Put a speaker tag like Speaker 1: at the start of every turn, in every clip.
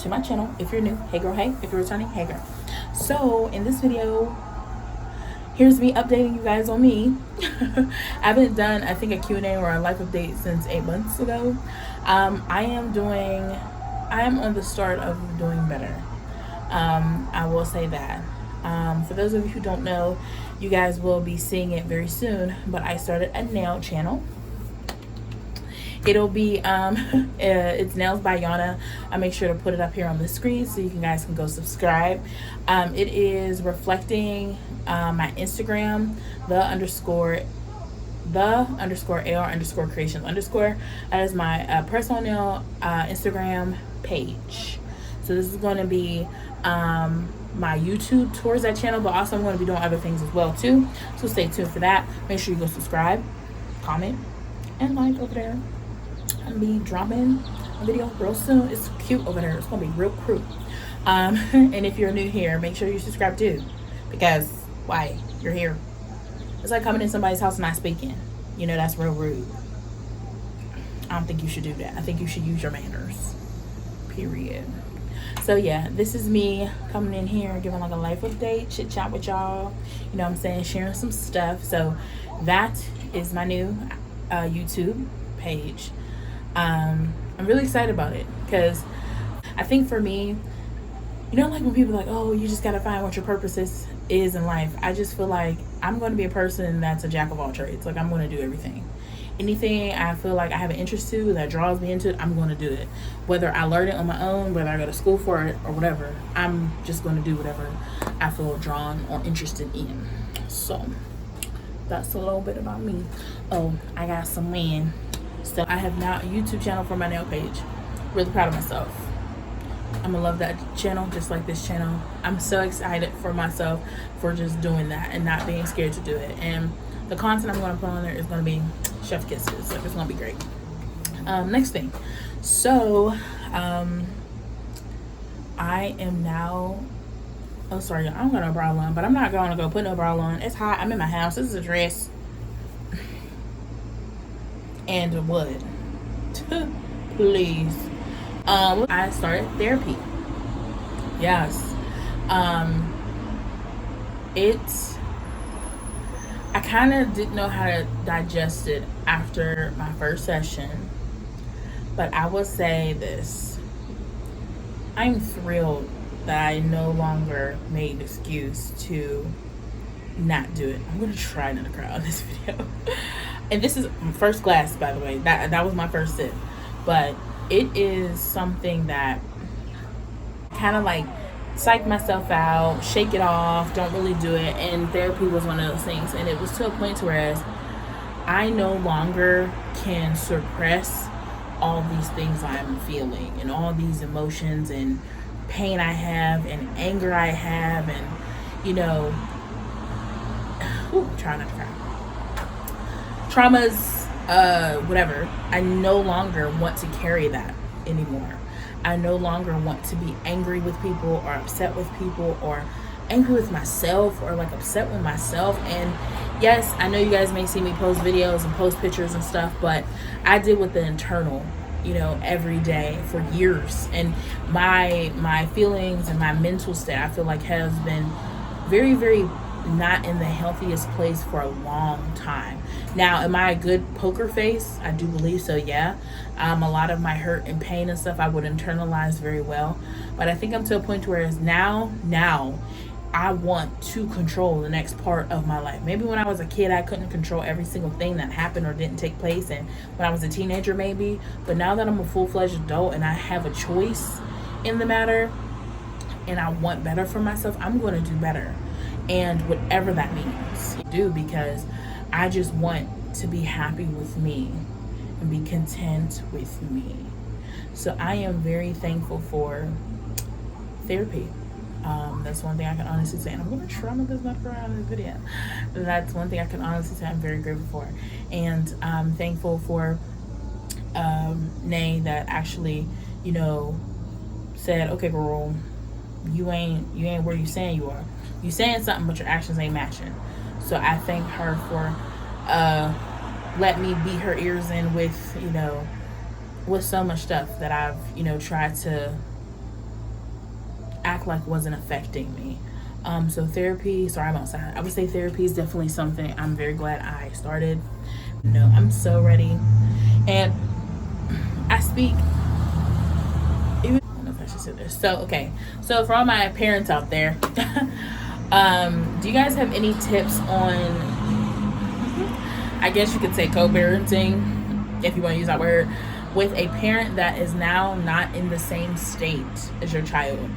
Speaker 1: to my channel. If you're new, hey girl, hey. If you're returning, hey girl. So in this video, here's me updating you guys on me. I haven't done, I think, a Q&A or a life update since 8 months ago. I am on the start of doing better. I will say that. For those of you who don't know, you guys will be seeing it very soon, but I started a nail channel. It'll be it's Nails by Yanna. I'll make sure to put it up here on the screen so you guys can go subscribe. It is reflecting my Instagram, the underscore AR creations underscore. That is my personal nail Instagram page. So this is going to be my YouTube towards that channel, but also I'm going to be doing other things as well too. So stay tuned for that. Make sure you go subscribe, comment, and like over there. I'm gonna be dropping a video real soon. It's cute over there. It's gonna be real cute. And if you're new here, make sure you subscribe too, because why? You're here. It's like coming in somebody's house and not speaking. You know, that's real rude. I don't think you should do that. I think you should use your manners, period. So yeah, this is me coming in here giving like a life update, chit chat with y'all, you know what I'm saying, sharing some stuff. So that is my new YouTube page. I'm really excited about it, because I think for me, you know, like when people are like, oh, you just gotta find what your purpose is in life. I just feel like I'm going to be a person that's a jack of all trades. Like, I'm going to do everything. Anything I feel like I have an interest to that draws me into it, I'm going to do it. Whether I learn it on my own, whether I go to school for it or whatever, I'm just going to do whatever I feel drawn or interested in. So that's a little bit about me. Oh, I got some wind. So I have now a YouTube channel for my nail page. Really proud of myself. I'm gonna love that channel just like this channel. I'm so excited for myself for just doing that and not being scared to do it. And the content I'm gonna put on there is gonna be chef kisses. Like, it's gonna be great. Next thing. So I am now, oh sorry, I'm gonna bra on, but I'm not gonna go put no bra on. It's hot. I'm in my house. This is a dress and wood. Please. I started therapy. Yes. I kind of didn't know how to digest it after my first session, but I will say this: I'm thrilled that I no longer made an excuse to not do it. I'm gonna try not to cry on this video. And this is first glass, by the way. That was my first sip, but it is something that kind of like psych myself out, shake it off, don't really do it. And therapy was one of those things. And it was to a point to whereas I no longer can suppress all these things I'm feeling and all these emotions and pain I have and anger I have, and you know, trying not to cry. Traumas, whatever. I no longer want to carry that anymore. I no longer want to be angry with people or upset with people or angry with myself or like upset with myself. And yes, I know you guys may see me post videos and post pictures and stuff, but I deal with the internal, you know, every day for years. And my feelings and my mental state, I feel like, has been very, very not in the healthiest place for a long time. Now, am I a good poker face? I do believe so, yeah. A lot of my hurt and pain and stuff I would internalize very well. But I think I'm to a point where now I want to control the next part of my life. Maybe when I was a kid, I couldn't control every single thing that happened or didn't take place, and when I was a teenager maybe. But now that I'm a full-fledged adult and I have a choice in the matter and I want better for myself, I'm going to do better. And whatever that means, do, because I just want to be happy with me and be content with me. So I am very thankful for therapy. That's one thing I can honestly say, and I'm going to try my best not to cry on this video. That's one thing I can honestly say I'm very grateful for. And I'm thankful for Nay that actually, you know, said, okay girl, you ain't where you saying you are. You saying something, but your actions ain't matching. So I thank her for let me beat her ears in with, you know, with so much stuff that I've, you know, tried to act like wasn't affecting me. So therapy, sorry, I'm outside. I would say therapy is definitely something I'm very glad I started. No, I'm so ready. And I speak, even, I don't know if I should say this. So, okay. So for all my parents out there, do you guys have any tips on, I guess you could say co-parenting, if you want to use that word, with a parent that is now not in the same state as your child?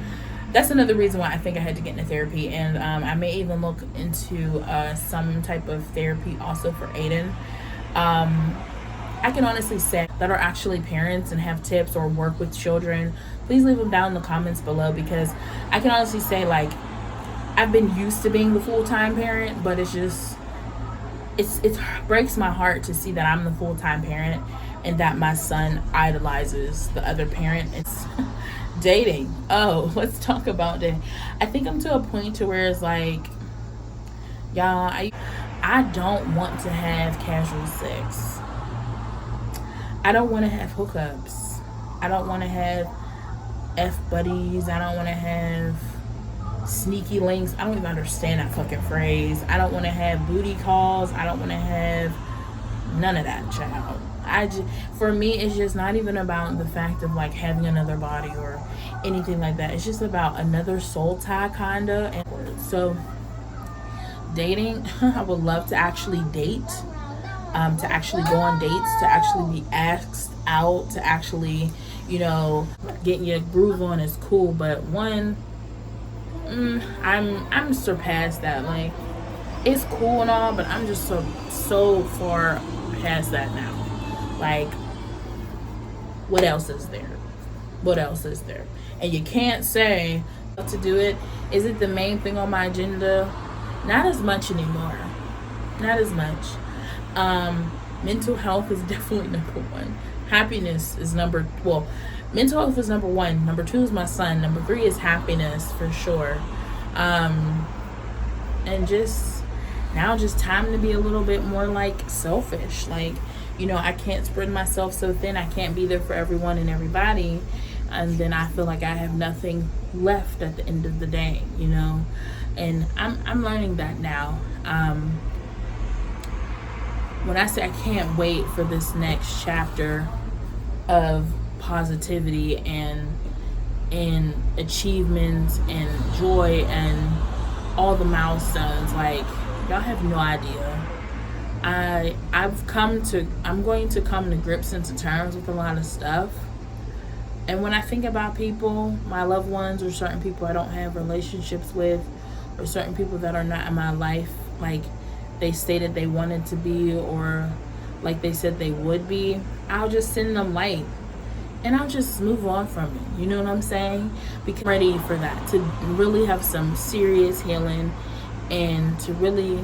Speaker 1: That's another reason why I think I had to get into therapy, and I may even look into some type of therapy also for Aiden. I can honestly say that are actually parents and have tips or work with children, please leave them down in the comments below, because I can honestly say, like, I've been used to being the full-time parent, but it's just, it breaks my heart to see that I'm the full-time parent and that my son idolizes the other parent. It's dating. Oh, let's talk about dating. I think I'm to a point to where it's like, y'all, I don't want to have casual sex. I don't want to have hookups. I don't want to have F buddies. I don't want to have sneaky links. I don't even understand that fucking phrase. I don't want to have booty calls. I don't want to have none of that, child. For me, it's just not even about the fact of like having another body or anything like that. It's just about another soul tie, kinda. And so dating, I would love to actually date, to actually go on dates, to actually be asked out, to actually, you know, getting your groove on is cool. But one, I'm surpassed that. Like, it's cool and all, but I'm just so far past that now. Like, what else is there? What else is there? And you can't say to do it. Is it the main thing on my agenda? Not as much anymore. Not as much. Mental health is definitely number one. Happiness is mental health is number one. Number two is my son. Number three is happiness, for sure. And just now, just time to be a little bit more like selfish. Like, you know, I can't spread myself so thin. I can't be there for everyone and everybody. And then I feel like I have nothing left at the end of the day, you know. And I'm learning that now. When I say I can't wait for this next chapter of positivity and achievements and joy and all the milestones, like, y'all have no idea. I'm going to come to grips and to terms with a lot of stuff. And when I think about people, my loved ones, or certain people I don't have relationships with, or certain people that are not in my life, like they stated they wanted to be, or like they said they would be, I'll just send them light. And I'll just move on from it. You know what I'm saying? Because I'm ready for that, to really have some serious healing and to really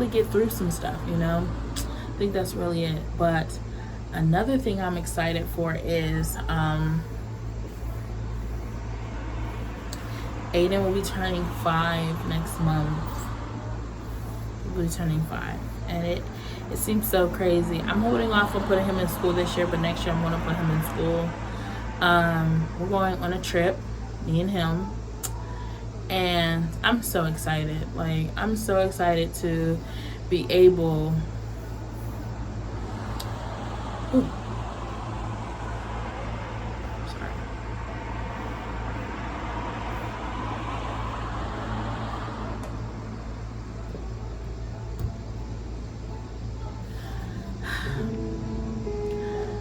Speaker 1: get through some stuff, you know? I think that's really it. But another thing I'm excited for is Aiden will be turning 5 next month. He'll be turning 5. And it seems so crazy. I'm holding off on putting him in school this year, but next year I'm going to put him in school. We're going on a trip, me and him. And I'm so excited. Like, I'm so excited to be able... Ooh. Sorry.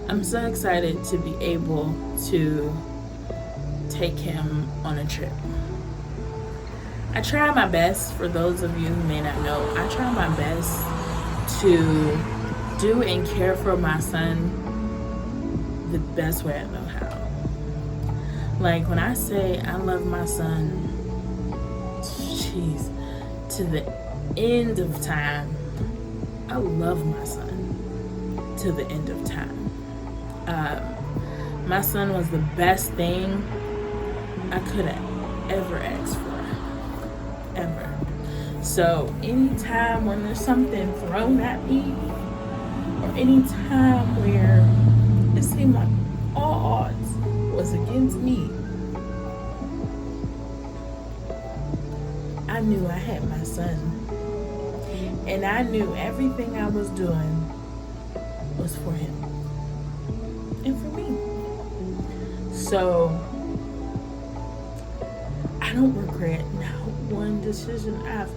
Speaker 1: I'm so excited to be able to take him on a trip. I try my best, for those of you who may not know, I try my best to do and care for my son the best way I know how. Like, when I say I love my son, jeez, to the end of time, I love my son to the end of time. My son was the best thing I could have ever asked for. Ever. So anytime when there's something thrown at me, or any time where it seemed like all odds was against me, knew I had my son. And I knew everything I was doing was for him and for me. So I don't regret not one decision I've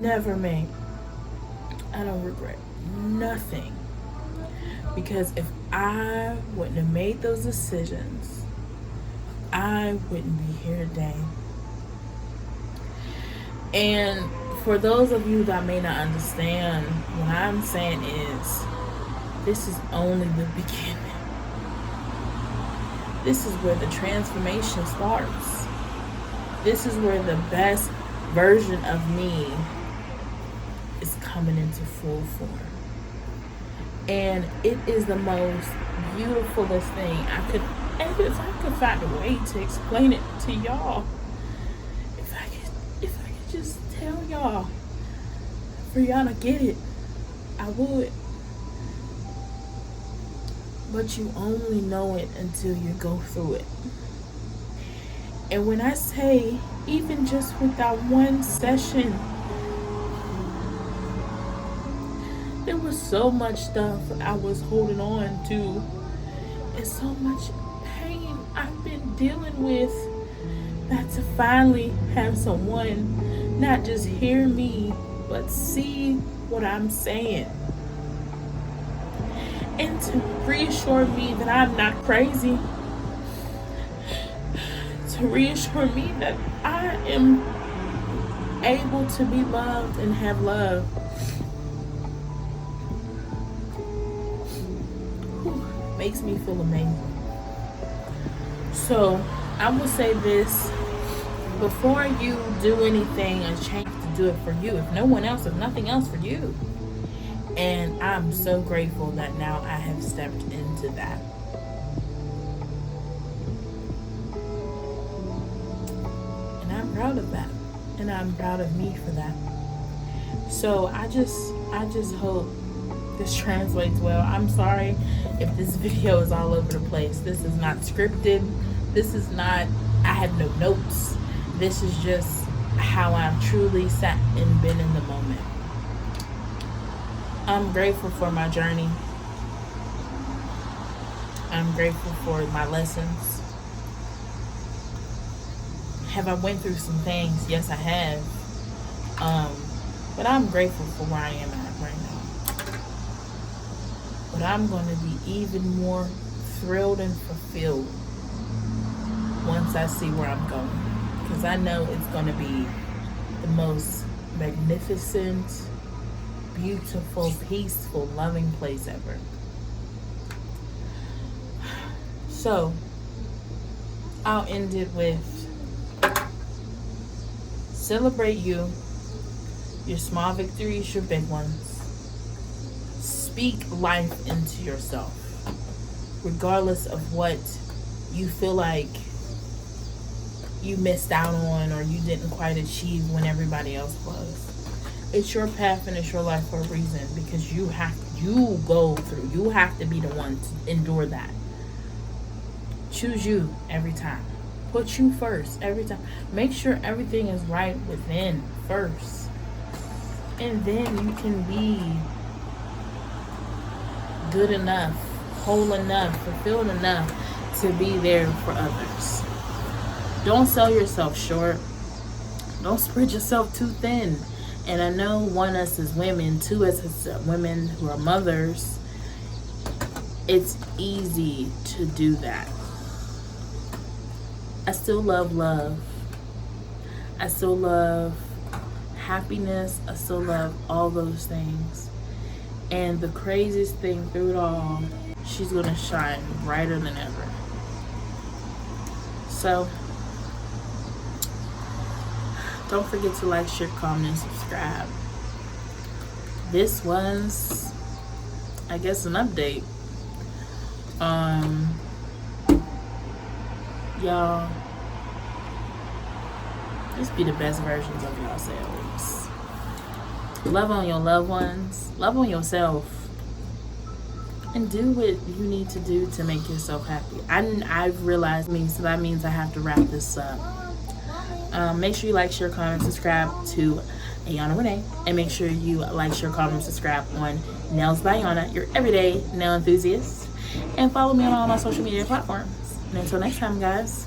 Speaker 1: never made. I don't regret nothing. Because if I wouldn't have made those decisions, I wouldn't be here today. And for those of you that may not understand, what I'm saying is, this is only the beginning. This is where the transformation starts. This is where the best version of me is coming into full form. And it is the most beautifulest thing. If I could find a way to explain it to y'all, if I could just tell y'all, for y'all to get it, I would. But you only know it until you go through it. And when I say, even just with that one session, there was so much stuff I was holding on to, and so much pain I've been dealing with, that to finally have someone not just hear me, but see what I'm saying. And to reassure me that I'm not crazy. To reassure me that I am able to be loved and have love. Makes me feel amazing. So I will say this, before you do anything, a change to do it for you. If no one else, if nothing else, for you. And I'm so grateful that now I have stepped into that. And I'm proud of that. And I'm proud of me for that. So I just hope this translates well. I'm sorry if this video is all over the place. This is not scripted. This is not, I have no notes. This is just how I've truly sat and been in the moment. I'm grateful for my journey. I'm grateful for my lessons. Have I went through some things? Yes, I have. But I'm grateful for where I am at right now. But I'm going to be even more thrilled and fulfilled once I see where I'm going. Because I know it's going to be the most magnificent, beautiful, peaceful, loving place ever. So, I'll end it with, celebrate you, your small victories, your big ones. Speak life into yourself, regardless of what you feel like you missed out on or you didn't quite achieve when everybody else was. It's your path and it's your life for a reason, because you have to be the one to endure that. Choose you every time. Put you first every time. Make sure everything is right within first. And then you can be good enough, whole enough, fulfilled enough to be there for others. Don't sell yourself short. Don't spread yourself too thin. And I know, one, us as women, two, as women who are mothers, it's easy to do that. I still love love. I still love happiness. I still love all those things. And the craziest thing through it all, she's going to shine brighter than ever. So, don't forget to like, share, comment, and subscribe. This was, I guess, an update. Y'all, just be the best versions of yourselves. Love on your loved ones. Love on yourself. And do what you need to do to make yourself happy. I've realized, so that means I have to wrap this up. Make sure you like, share, comment, subscribe to Ayanna Renee, and make sure you like, share, comment, subscribe on Nails by Yanna, your everyday nail enthusiast, and follow me on all my social media platforms. And until next time, guys.